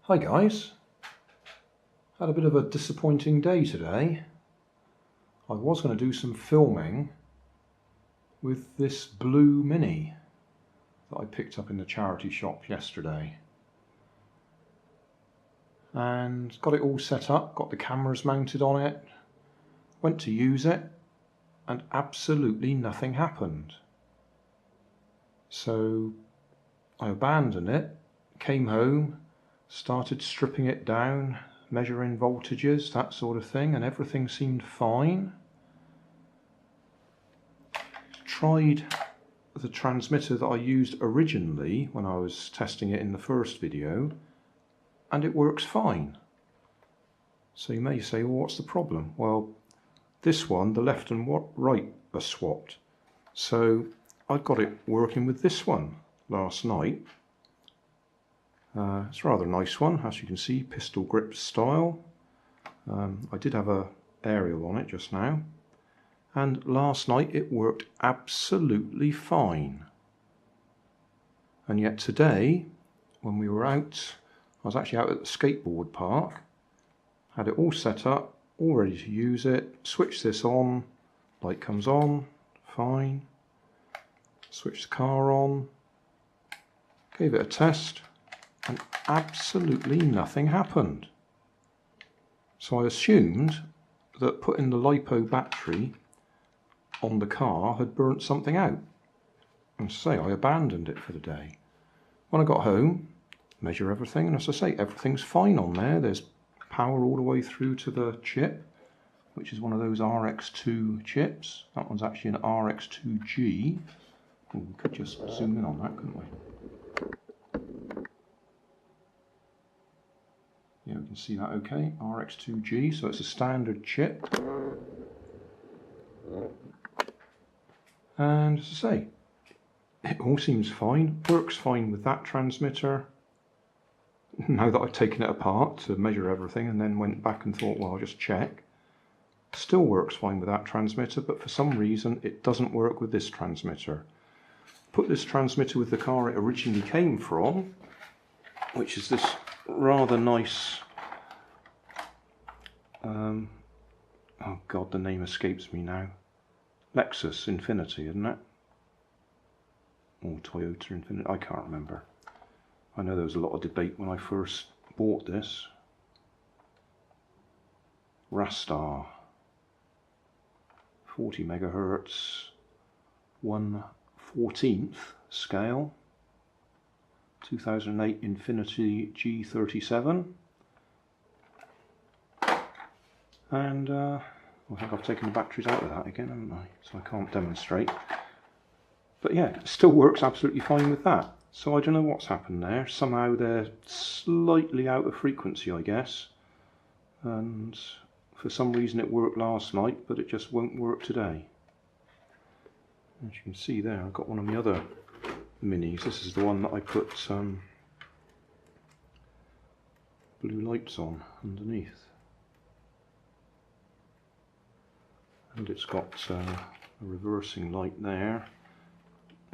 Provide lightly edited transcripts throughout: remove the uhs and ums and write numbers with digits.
Hi guys, had a bit of a disappointing day today. I was going to do some filming with this blue Mini that I picked up in the charity shop yesterday, and got it all set up, got the cameras mounted on it, went to use it and absolutely nothing happened. So I abandoned it, came home, started stripping it down, measuring voltages, that sort of thing, and everything seemed fine. Tried the transmitter that I used originally when I was testing it in the first video, and it works fine. So you may say, well, what's the problem? Well, this one, the left and right are swapped. So I got it working with this one last night. It's a rather nice one, as you can see, pistol grip style. I did have a aerial on it just now, and last night it worked absolutely fine. And yet today, when we were out, I was actually out at the skateboard park, had it all set up, all ready to use it, switch this on, light comes on, fine, switch the car on, gave it a test, and absolutely nothing happened. So I assumed that putting the LiPo battery on the car had burnt something out, and say I abandoned it for the day. When I got home, measure everything, and as I say, everything's fine on there. There's power all the way through to the chip, which is one of those RX2 chips. That one's actually an RX2G. Oh, we could just zoom in on that, couldn't we? Yeah, we can see that okay, RX2G, so it's a standard chip. And as I say, it all seems fine, works fine with that transmitter. Now that I've taken it apart to measure everything and then went back and thought, well, I'll just check. Still works fine with that transmitter, but for some reason it doesn't work with this transmitter. Put this transmitter with the car it originally came from, which is this rather nice, oh god, the name escapes me now. Lexus Infinity, isn't it? Or Toyota Infinity, I can't remember. I know there was a lot of debate when I first bought this. Rastar, 40 megahertz, 1/14th scale, 2008 Infinity G37, and I think I've taken the batteries out of that again, haven't I? So I can't demonstrate. But yeah, it still works absolutely fine with that. So I don't know what's happened there. Somehow they're slightly out of frequency, I guess. And for some reason it worked last night, but it just won't work today. As you can see there, I've got one of my other minis. This is the one that I put blue lights on underneath. And it's got a reversing light there.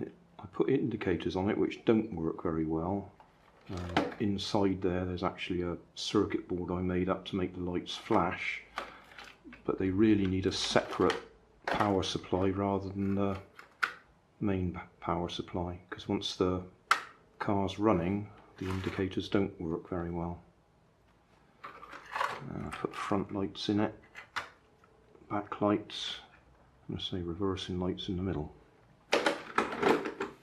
I put indicators on it which don't work very well. Inside there's actually a circuit board I made up to make the lights flash, but they really need a separate power supply rather than the main power supply, because once the car's running the indicators don't work very well. I put front lights in it, back lights, and I say reversing lights in the middle.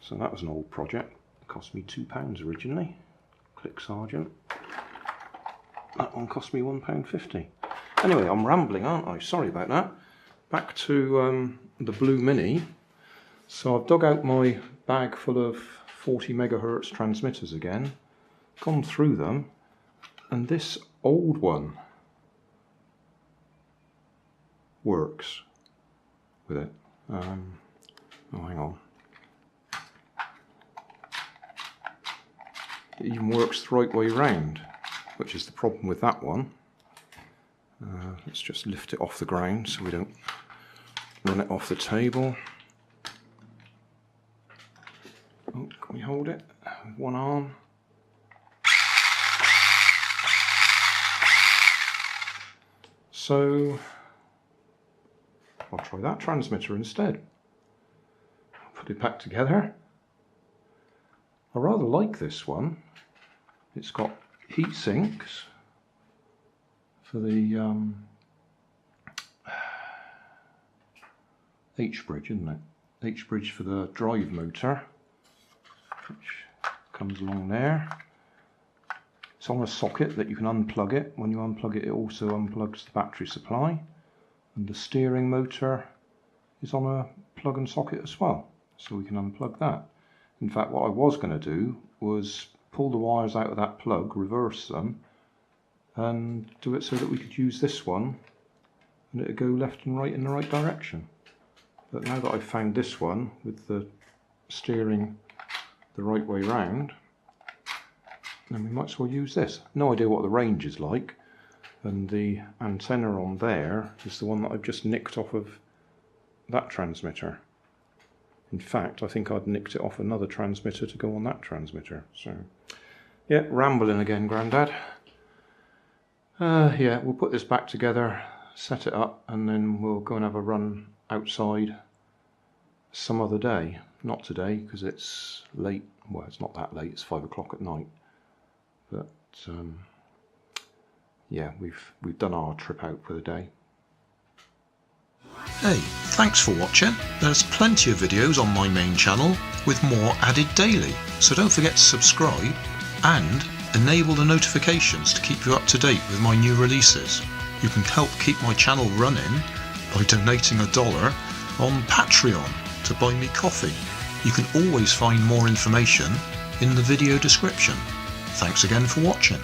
So that was an old project. It cost me £2 originally. Click Sergeant. That one cost me £1.50. Anyway, I'm rambling, aren't I? Sorry about that. Back to the blue Mini. So I've dug out my bag full of 40 megahertz transmitters again, gone through them, and this old one works with it. Oh, hang on. It even works the right way round, which is the problem with that one. Let's just lift it off the ground so we don't run it off the table. Oh, can we hold it with one arm? So I'll try that transmitter instead. Put it back together. I rather like this one. It's got heat sinks for the H-bridge, isn't it? H-bridge for the drive motor, which comes along there. It's on a socket that you can unplug it. When you unplug it, it also unplugs the battery supply. And the steering motor is on a plug and socket as well, so we can unplug that. In fact, what I was going to do was pull the wires out of that plug, reverse them, and do it so that we could use this one and it would go left and right in the right direction. But now that I've found this one with the steering the right way round, then we might as well use this. No idea what the range is like, and the antenna on there is the one that I've just nicked off of that transmitter. In fact, I think I'd nicked it off another transmitter to go on that transmitter. So, yeah, rambling again, Grandad. Yeah, we'll put this back together, set it up, and then we'll go and have a run outside some other day. Not today, because it's late. Well, it's not that late, it's 5 o'clock at night. But, yeah, we've done our trip out for the day. Hey, thanks for watching. There's plenty of videos on my main channel with more added daily, so don't forget to subscribe and enable the notifications to keep you up to date with my new releases. You can help keep my channel running by donating $1 on Patreon to buy me coffee. You can always find more information in the video description. Thanks again for watching.